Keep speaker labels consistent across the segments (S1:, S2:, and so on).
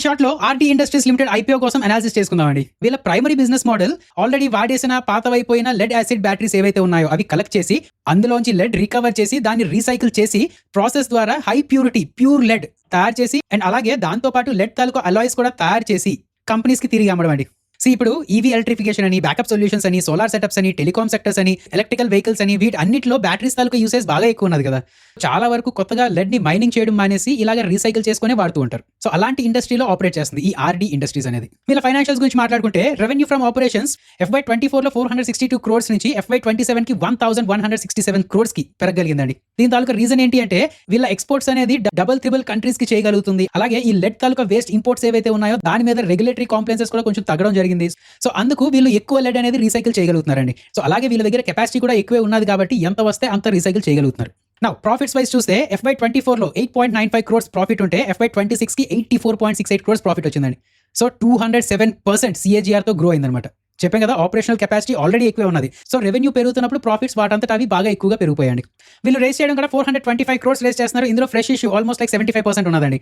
S1: Short లో RT industries limited IPO కోసం analysis చేసుకుందామండి. వీళ్ళ ప్రైమరీ బిజినెస్ మోడల్ ఆల్రెడీ వాడేసిన పాతవైపోయిన లెడ్ యాసిడ్ బ్యాటరీస్ ఏవైతే ఉన్నాయో అవి కలెక్ట్ చేసి అందులోంచి లెడ్ రికవర్ చేసి దాన్ని రీసైకిల్ చేసి ప్రాసెస్ ద్వారా హై ప్యూరిటీ ప్యూర్ లెడ్ తయారు చేసి అండ్ అలాగే దాంతో పాటు లెడ్ తాలూకు అలాయ్స్ కూడా తయారు చేసి కంపెనీస్ కి తిరిగి అమ్మడం అండి. ఇప్పుడు ఈవీ ఎలక్ట్రిఫికేషన్ అని, బ్యాకప్ సొల్యూషన్స్ అని, సోలార్ సెటప్స్ అని, టెలికామ్ సెక్టర్స్ అని, ఎలక్ట్రికల్ వెహికల్స్ అని వీటి అన్నిట్లో బ్యాటరీస్ తాలూకు యూసేజ్ బాగా ఎక్కువ ఉన్నది కదా. చాలా వరకు కొత్తగా లెడ్ ని మైనింగ్ చేయడం మానేసి ఇలాగ రీసైకిల్ చేసుకుని వాడుతూ ఉంటారు. సో అలాంటి ఇండస్ట్రీలో ఆపరేట్ చేస్తుంది ఈ ఆర్డీ ఇండస్ట్రీస్ అనేది. వీళ్ళ ఫైనాన్షియల్స్ గురించి మాట్లాడుకుంటే రెవెన్యూ ఫ్రమ్ ఆపరేషన్స్ FY24 లో 462 crores నుంచి FY27 కి 1167 crores కి పెరగలిగిందండి. దీని తాలూకా రీజన్ ఏంటి అంటే వీళ్ళ ఎక్స్పోర్ట్స్ అనేది డబుల్ త్రిబుల్ కంట్రీస్ కి చేయగలుగుతుంది. అలాగే ఈ లెడ్ తాలూకా వేస్ట్ ఇంపోర్ట్స్ ఏవైతే ఉన్నాయో దాని మీద రెగ్యులేటరీ కాంప్లైన్సెస్ కూడా కొంచెం తగ్గడం జరిగింది. సో అందుకు వీళ్ళు ఎక్కువ లెడ్ అనేది రీసైకిల్ చేయగలుగుతున్నారండి. సో అలాగే వీళ్ళ దగ్గర కెపాసిటీ కూడా ఎక్కువే ఉన్నది కాబట్టి ఎంత వస్తే అంత రీసైకిల్ చేయగలుగుతారు. నౌ ప్రాఫిట్స్ వైస్ చూస్తే FY24 లో 8.95 crores ప్రాఫిట్ ఉంటే FY26 కి 84.68 crores ప్రాఫిట్ వచ్చిందండి. సో 207% CAGR తో గ్రో అయిందనమాట. చెప్పాం కదా, ఆపరేషనల్ కెపాసిటీ ఆల్రెడీ ఎక్కువే ఉన్నది. సో రెవెన్యూ పెరుగుతున్నప్పుడు ప్రాఫిట్స్ వాటంతటా అవి బాగా ఎక్కువగా పెరిగిపోయాయండి. వీళ్ళు రేస్ చేయడం కూడా 425 crores రేస్ చేస్తున్నారు. ఇందులో ఫ్రెష్ ఇష్యూ ఆల్మోస్ట్ లైక్ 75% ఉన్నదండి.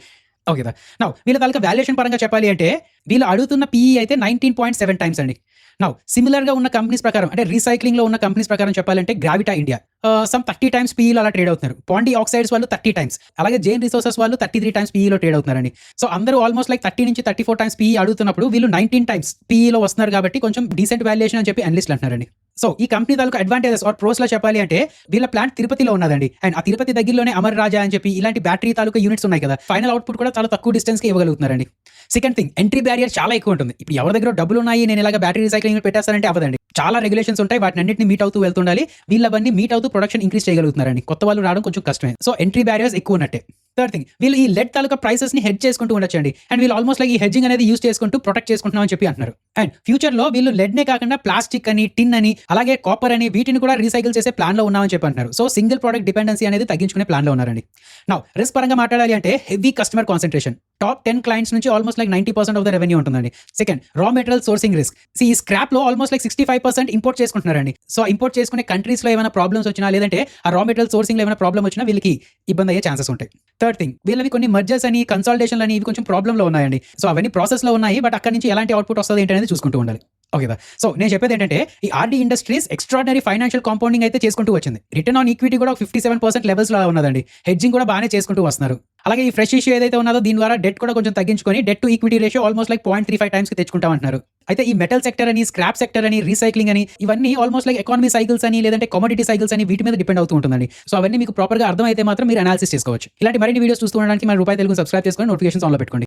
S1: ఓకే కదా. నౌ వీళ్ళ తాలూకా వాల్యుయేషన్ పరంగా చెప్పాలి అంటే వీళ్ళు అడుగుతున్న PE అయితే 19.7 times అండి. నౌ సిమిలర్ గా ఉన్న కంపెనీస్ ప్రకారం అంటే రీసైక్లింగ్ లో ఉన్న కంపెనీస్ ప్రకారం చెప్పాలంటే Gravita India some 30 times PE లో అలా ట్రేడ్ అవుతున్నారు. పాండి ఆక్సైడ్స్ వాళ్ళు 30 times, అలాగే జైన్ రిసోర్సెస్ వాళ్ళు 33 times PE లో ట్రేడ్ అవుతున్నారండి. సో అందరూ ఆల్మోస్ట్ లైక్ 30 నుంచి 34 times PE అడుగుతున్నప్పుడు వీళ్ళు 19 times PE లో వస్తున్నారు కాబట్టి కొంచెం డీసెంట్ వాల్యుయేషన్ అని చెప్పి అనలిస్టులు అంటున్నారండి. సో ఈ కంపెనీ తాలూకు అడ్వాంటేజెస్ ఆర్ ప్రోస్ లా చెప్పాలి అంటే వీళ్ళ ప్లాంట్ తిరుపతిలో ఉన్నదండి. అండ్ ఆ తిరుపతి దగ్గరలోనే అమర్ రాజా అని చెప్పి ఇలాంటి బ్యాటరీ తాలూకా యూనిట్స్ ఉన్నాయి కదా, ఫైనల్ అవుట్పుట్ కూడా చాలా తక్కువ డిస్టెన్స్ కి ఇవ్వగలుగుతున్నారండి. సెకండ్ థింగ్, ఎంట్రీ బ్యారియర్ చాలా ఎక్కువ ఉంటుంది. ఇప్పుడు ఎవరి దగ్గర డబ్బులు ఉన్నాయి నేను ఇలాగ బ్యాటరీ రీసైక్లింగ్ పెట్టేస్తానంటే అవదండి. చాలా రెగ్యులేషన్స్ ఉంటాయి, వాటిని అన్నింటిని మీట్ అవుతూ వెళ్తుండాలి. వీళ్ళవన్నీ మీట్ అవుతూ ప్రొడక్షన్ ఇంక్రీజ్ చేయగలుగుతున్నారండి. కొత్త వాళ్ళు రావడం కొంచెం కష్టమే. సో ఎంట్రీ బ్యారియర్స్ ఎక్కువ ఉన్నట్టే. థర్డ్ థింగ్, వీళ్ళు ఈ లెడ్ తాలూకా ప్రైసెస్ ని హెడ్జ్ చేసుకుంటూ ఉండొచ్చండి. అండ్ వీళ్ళు ఆల్మోస్ట్ లైక్ ఈ హెడ్జింగ్ అనేది యూస్ చేసుకుంటూ ప్రొటెక్ట్ చేసుకుంటున్నాం అని చెప్పి అంటున్నారు. అండ్ ఫ్యూచర్ లో వీళ్ళు లెడ్ నే కాకుండా ప్లాస్టిక్ అని, టిన్ అని, అలాగే కాపర్ అని వీటిని కూడా రీసైకిల్ చేసే ప్లాన్ లో ఉన్నామని చెప్పి అంటున్నారు. సో సింగిల్ ప్రోడక్ట్ డిపెండెన్సీ అనేది తగ్గించుకునే ప్లాన్ లో ఉన్నారండి. నౌ రిస్క్ పరంగా మాట్లాడాలి అంటే heavy customer concentration. Top 10 clients నుంచి almost like 90% of the revenue ఉంటుందండి. Second, raw material sourcing risk. ఈ స్క్రాప్ లో ఆల్మోస్ట్ లైక్ 65% ఇంపోర్ట్ చేసుకుంటున్నారండి. సో ఇంపోర్ట్ చేసుకునే కంట్రీస్ లో ఏమైనా ప్రాబ్లమ్స్ వచ్చినా లేదంటే ఆ రా మెటీరియల్ సోర్సింగ్ లో ఏమైనా ప్రాబ్లమ్ వచ్చినా వీళ్ళకి ఇబ్బంది అయ్యే ఛాన్సెస్ ఉంటాయి. థర్డ్ థింగ్, వీళ్ళవి కొన్ని మర్జర్స్ అని, కన్సాలిడేషన్ అని ఇవి కొంచెం ప్రాబ్లమ్ లో ఉన్నాయండి. సో అవన్నీ ప్రాసెస్ లో ఉన్నాయి, బట్ అక్కడ నుంచి ఎలాంటి అవుట్పుట్ వస్తుంది ఏంటి అనేది చూసుకుంటూ ఉండాలి. ఓకే కదా. సో నేను చెప్పేది ఏంటంటే ఈ RD industries extraordinary financial compounding అయితే చేసుకుంటూ వచ్చింది. రిటర్న్ ఆన్ ఈక్విటీ కూడా 57% లెవెల్స్ లో ఉన్నదండి. హెడ్జింగ్ కూడా బాగానే చేసుకుంటూ వస్తున్నారు. అలాగే ఈ ఫ్రెష్ ఇష్యూ ఏదైతే ఉన్నదో దీని ద్వారా డెట్ కూడా కొంచెం తగ్గించుకొని debt to equity ratio almost like 0.35 times కి తెచ్చుకుంటామంటున్నారు. అయితే ఈ మెటల్ సెక్టర్ అని, స్క్రాప్ సెక్టర్ అని, రీసైక్లింగ్ అని ఇవన్నీ ఆల్మోస్ట్ లైక్ ఎకానమీ సైకిల్స్ అని లేదంటే కమోడిటీ సైకిల్స్ అని వీటి మీద డిపెండ్ అవుతూ ఉంటుందండి. సో అవన్నీ మీకు ప్రాపర్ గా అర్థమైతే మాత్రం మీరు అనాలిసిస్ చేసుకోవచ్చు. ఇలాంటి మరిన్ని వీడియోస్ చూస్తూ ఉండడానికి మన రూపాయి తెలుగు సబ్స్క్రైబ్ చేసుకొని నోటిఫికేషన్స్ ఆన్ లో పెట్టుకోండి.